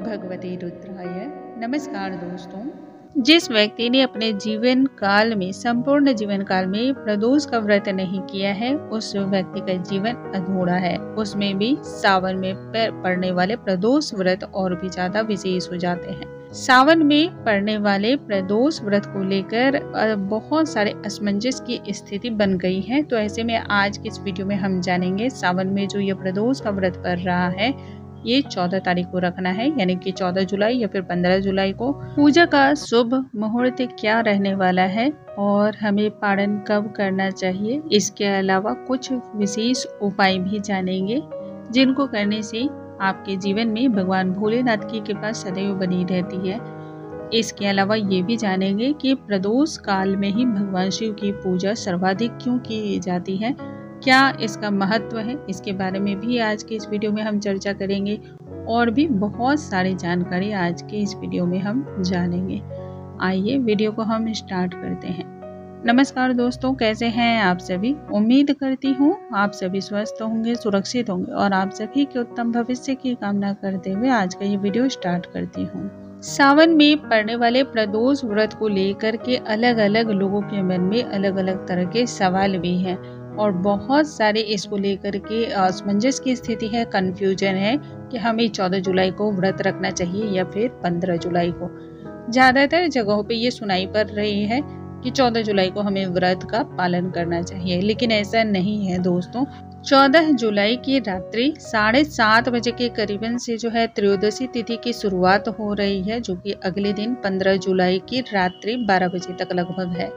भगवते रुद्राय। नमस्कार दोस्तों, जिस व्यक्ति ने अपने जीवन काल में संपूर्ण जीवन काल में प्रदोष का व्रत नहीं किया है, उस व्यक्ति का जीवन अधूरा है। उसमें भी सावन में पड़ने वाले प्रदोष व्रत और भी ज्यादा विशेष हो जाते हैं। सावन में पड़ने वाले प्रदोष व्रत को लेकर बहुत सारे असमंजस की स्थिति बन गई है। तो ऐसे में आज की इस वीडियो में हम जानेंगे सावन में जो ये प्रदोष का व्रत कर रहा है, ये 14 तारीख को रखना है, यानी कि 14 जुलाई या फिर 15 जुलाई को। पूजा का शुभ मुहूर्त क्या रहने वाला है और हमें पारण कब करना चाहिए। इसके अलावा कुछ विशेष उपाय भी जानेंगे जिनको करने से आपके जीवन में भगवान भोलेनाथ की कृपा सदैव बनी रहती है। इसके अलावा ये भी जानेंगे कि प्रदोष काल में ही भगवान शिव की पूजा सर्वाधिक क्यों की जाती है, क्या इसका महत्व है, इसके बारे में भी आज के इस वीडियो में हम चर्चा करेंगे। और भी बहुत सारी जानकारी आज के इस वीडियो में हम जानेंगे। आइए वीडियो को हम स्टार्ट करते हैं। नमस्कार दोस्तों, कैसे हैं आप सभी। उम्मीद करती हूँ आप सभी स्वस्थ होंगे, सुरक्षित होंगे और आप सभी के उत्तम भविष्य की कामना करते हुए आज का ये वीडियो स्टार्ट करती हूँ। सावन में पड़ने वाले प्रदोष व्रत को लेकर के अलग अलग लोगों के मन में अलग अलग तरह के सवाल भी हैं और बहुत सारे इसको लेकर के असमंजस की स्थिति है, कंफ्यूजन है कि हमें 14 जुलाई को व्रत रखना चाहिए या फिर 15 जुलाई को। ज़्यादातर जगहों पे ये सुनाई पड़ रही है कि 14 जुलाई को हमें व्रत का पालन करना चाहिए, लेकिन ऐसा नहीं है दोस्तों। 14 जुलाई की रात्रि 7:30 बजे के करीबन से जो है त्रयोदशी तिथि की शुरुआत हो रही है, जो कि अगले दिन 15 जुलाई की रात्रि 12 बजे तक लगभग है।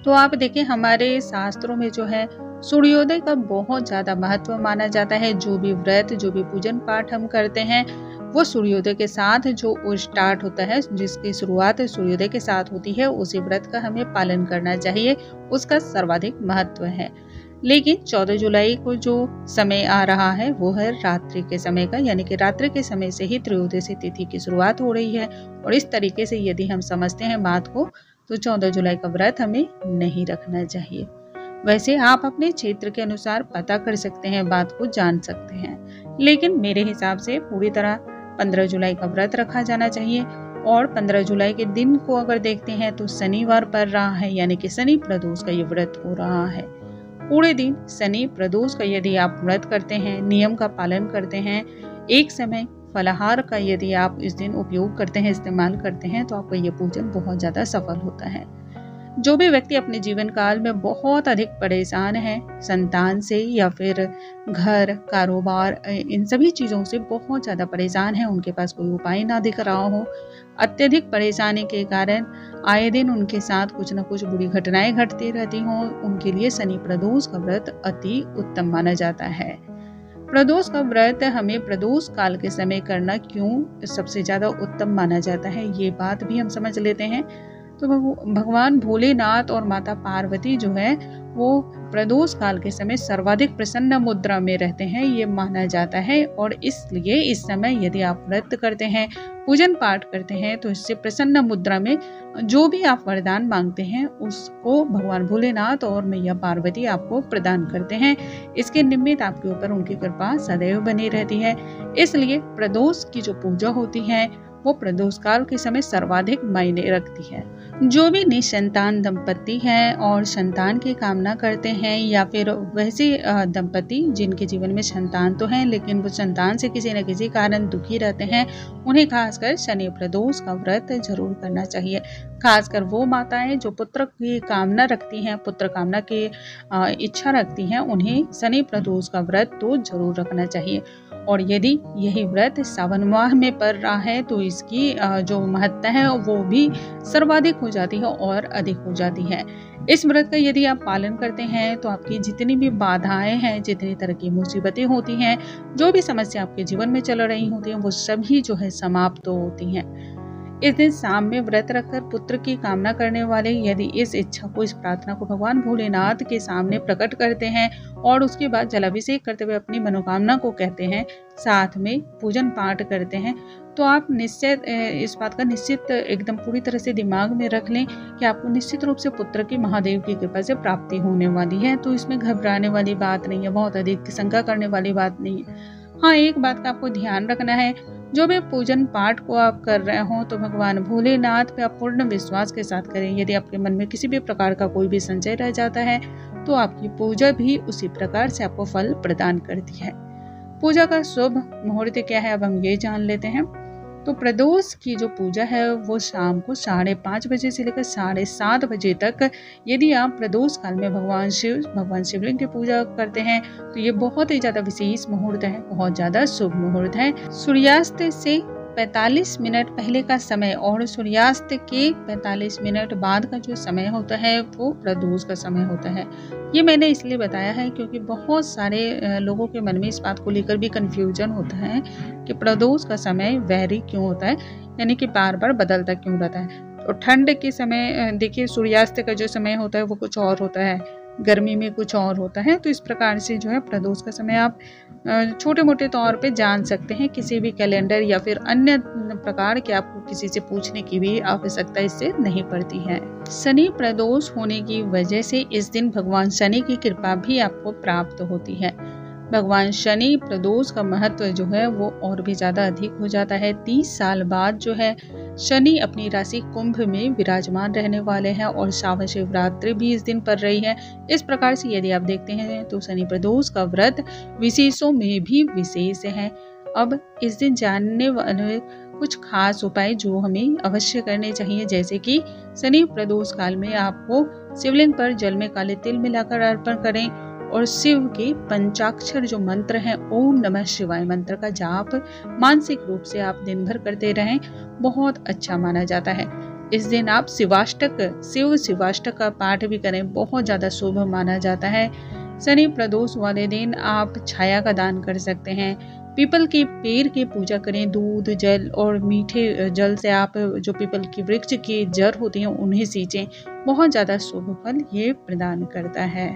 तो आप देखें, हमारे शास्त्रों में जो है सूर्योदय का बहुत ज्यादा महत्व माना जाता है। जो भी व्रत, जो भी पूजन पाठ हम करते हैं, वो सूर्योदय के साथ जो स्टार्ट होता है, जिसकी शुरुआत सूर्योदय के साथ होती है, उसी व्रत का हमें पालन करना चाहिए। उसका सर्वाधिक महत्व है। लेकिन 14 जुलाई को जो समय आ रहा है वो है रात्रि के समय का, यानी कि रात्रि के समय से ही त्रयोदशी तिथि की शुरुआत हो रही है। और इस तरीके से यदि हम समझते हैं बात को, तो 14 जुलाई का व्रत हमें नहीं रखना चाहिए। वैसे आप अपने क्षेत्र के अनुसार पता कर सकते हैं, बात को जान सकते हैं, लेकिन मेरे हिसाब से पूरी तरह 15 जुलाई का व्रत रखा जाना चाहिए। और 15 जुलाई के दिन को अगर देखते हैं तो शनिवार पड़ रहा है, यानी कि शनि प्रदोष का ये व्रत हो रहा है। पूरे दिन शनि प्रदोष का यदि आप व्रत करते हैं, नियम का पालन करते हैं, एक समय फलाहार का यदि आप इस दिन उपयोग करते हैं, इस्तेमाल करते हैं, तो आपका ये पूजन बहुत ज़्यादा सफल होता है। जो भी व्यक्ति अपने जीवन काल में बहुत अधिक परेशान है, संतान से या फिर घर, कारोबार, इन सभी चीज़ों से बहुत ज़्यादा परेशान है, उनके पास कोई उपाय ना दिख रहा हो, अत्यधिक परेशानी के कारण आए दिन उनके साथ कुछ न कुछ बुरी घटनाएं घटती रहती हों, उनके लिए शनि प्रदोष का व्रत अति उत्तम माना जाता है। प्रदोष का व्रत हमें प्रदोष काल के समय करना क्यों सबसे ज्यादा उत्तम माना जाता है, ये बात भी हम समझ लेते हैं। तो भगवान भोलेनाथ और माता पार्वती जो है वो प्रदोष काल के समय सर्वाधिक प्रसन्न मुद्रा में रहते हैं, ये माना जाता है। और इसलिए इस समय यदि आप व्रत करते हैं, पूजन पाठ करते हैं, तो इससे प्रसन्न मुद्रा में जो भी आप वरदान मांगते हैं उसको भगवान भोलेनाथ और मैया पार्वती आपको प्रदान करते हैं। इसके निमित्त आपके ऊपर उनकी कृपा सदैव बनी रहती है। इसलिए प्रदोष की जो पूजा होती है वो प्रदोष काल के समय सर्वाधिक मायने रखती है। जो भी निसंतान दंपति हैं और संतान की कामना करते हैं, या फिर वैसे दंपति जिनके जीवन में संतान तो हैं लेकिन वो संतान से किसी न किसी कारण दुखी रहते हैं, उन्हें खासकर शनि प्रदोष का व्रत जरूर करना चाहिए। खासकर वो माताएं जो पुत्र की कामना रखती हैं, पुत्र कामना की इच्छा रखती हैं, उन्हें शनि प्रदोष का व्रत तो जरूर रखना चाहिए। और यदि यही व्रत सावन माह में पड़ रहा है तो इसकी जो महत्ता है वो भी सर्वाधिक हो जाती है और अधिक हो जाती है। इस व्रत का यदि आप पालन करते हैं तो आपकी जितनी भी बाधाएं हैं, जितनी तरह की मुसीबतें होती हैं, जो भी समस्या आपके जीवन में चल रही होती हैं, वो सभी जो है समाप्त होती हैं। इस दिन शाम में व्रत रखकर पुत्र की कामना करने वाले यदि इस इच्छा को, इस प्रार्थना को भगवान भोलेनाथ के सामने प्रकट करते हैं और उसके बाद जलाभिषेक करते हुए अपनी मनोकामना को कहते हैं, साथ में पूजन पाठ करते हैं, तो आप निश्चित इस बात का निश्चित एकदम पूरी तरह से दिमाग में रख लें कि आपको निश्चित रूप से पुत्र की महादेव की कृपा से प्राप्ति होने वाली है। तो इसमें घबराने वाली बात नहीं है, बहुत अधिक शंका करने वाली बात नहीं है। हाँ, एक बात का आपको ध्यान रखना है, जो भी पूजन पाठ को आप कर रहे हो तो भगवान भोलेनाथ पे आप पूर्ण विश्वास के साथ करें। यदि आपके मन में किसी भी प्रकार का कोई भी संशय रह जाता है तो आपकी पूजा भी उसी प्रकार से आपको फल प्रदान करती है। पूजा का शुभ मुहूर्त क्या है, अब हम ये जान लेते हैं। तो प्रदोष की जो पूजा है वो शाम को 5:30 बजे से लेकर 7:30 बजे तक, यदि आप प्रदोष काल में भगवान शिवलिंग की पूजा करते हैं तो ये बहुत ही ज्यादा विशेष मुहूर्त है, बहुत ज्यादा शुभ मुहूर्त है। सूर्यास्त से 45 मिनट पहले का समय और सूर्यास्त के 45 मिनट बाद का जो समय होता है वो प्रदोष का समय होता है। ये मैंने इसलिए बताया है क्योंकि बहुत सारे लोगों के मन में इस बात को लेकर भी कंफ्यूजन होता है कि प्रदोष का समय वैरी क्यों होता है, यानी कि बार बार बदलता क्यों रहता है। तो ठंड के समय देखिए सूर्यास्त का जो समय होता है वो कुछ और होता है, गर्मी में कुछ और होता है। तो इस प्रकार से जो है प्रदोष का समय आप छोटे मोटे तौर पे जान सकते हैं। किसी भी कैलेंडर या फिर अन्य प्रकार के आपको किसी से पूछने की भी आवश्यकता इससे नहीं पड़ती है। शनि प्रदोष होने की वजह से इस दिन भगवान शनि की कृपा भी आपको प्राप्त होती है। भगवान शनि प्रदोष का महत्व जो है वो और भी ज्यादा अधिक हो जाता है। 30 साल बाद जो है शनि अपनी राशि कुंभ में विराजमान रहने वाले हैं और श्रावण शिवरात्रि भी इस दिन पड़ रही है। इस प्रकार से यदि आप देखते हैं तो शनि प्रदोष का व्रत विशेषों में भी विशेष है। अब इस दिन जानने वाले कुछ खास उपाय जो हमें अवश्य करने चाहिए, जैसे कि शनि प्रदोष काल में आपको शिवलिंग पर जल में काले तिल मिलाकर अर्पण करें और शिव के पंचाक्षर जो मंत्र हैं ओम नमः शिवाय मंत्र का जाप मानसिक रूप से आप दिन भर करते रहें, बहुत अच्छा माना जाता है। इस दिन आप शिव शिवाष्टक का पाठ भी करें, बहुत ज्यादा शुभ माना जाता है। शनि प्रदोष वाले दिन आप छाया का दान कर सकते हैं। पीपल के पेड़ की पूजा करें, दूध जल और मीठे जल से आप जो पीपल की वृक्ष की जड़ होती हैं उन्हें सींचें, बहुत ज्यादा शुभ फल ये प्रदान करता है।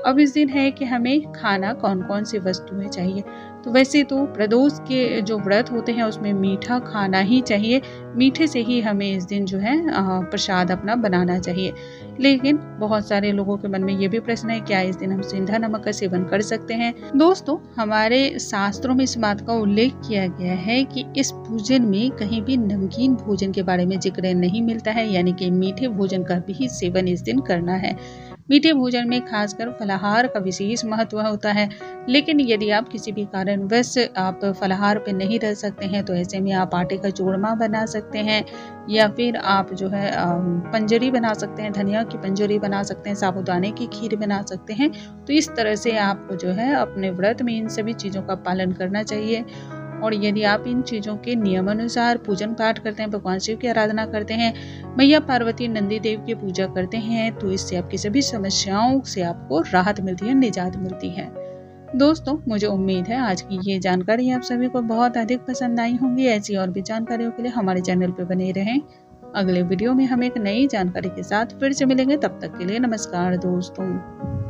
अब इस दिन है कि हमें खाना कौन कौन सी वस्तुएं चाहिए। तो वैसे तो प्रदोष के जो व्रत होते हैं उसमें मीठा खाना ही चाहिए, मीठे से ही हमें इस दिन जो है प्रसाद अपना बनाना चाहिए। लेकिन बहुत सारे लोगों के मन में ये भी प्रश्न है क्या इस दिन हम सेंधा नमक का सेवन कर सकते हैं। दोस्तों, हमारे शास्त्रों में इस बात का उल्लेख किया गया है कि इस पूजन में कहीं भी नमकीन भोजन के बारे में जिक्र नहीं मिलता है, यानी कि मीठे भोजन का भी सेवन इस दिन करना है। मीठे भोजन में खासकर फलाहार का विशेष महत्व होता है। लेकिन यदि आप किसी भी कारणवश आप फलाहार पे नहीं रह सकते हैं तो ऐसे में आप आटे का चूरमा बना सकते हैं या फिर आप जो है पंजरी बना सकते हैं, धनिया की पंजरी बना सकते हैं, साबूदाने की खीर बना सकते हैं। तो इस तरह से आपको जो है अपने व्रत में इन सभी चीज़ों का पालन करना चाहिए। और यदि आप इन चीज़ों के नियमानुसार पूजन पाठ करते हैं, भगवान शिव की आराधना करते हैं, मैया पार्वती नंदी देव की पूजा करते हैं, तो इससे आपकी सभी समस्याओं से आपको राहत मिलती है, निजात मिलती है। दोस्तों, मुझे उम्मीद है आज की ये जानकारी आप सभी को बहुत अधिक पसंद आई होंगी। ऐसी और भी जानकारियों के लिए हमारे चैनल पर बने रहें। अगले वीडियो में हम एक नई जानकारी के साथ फिर से मिलेंगे। तब तक के लिए नमस्कार दोस्तों।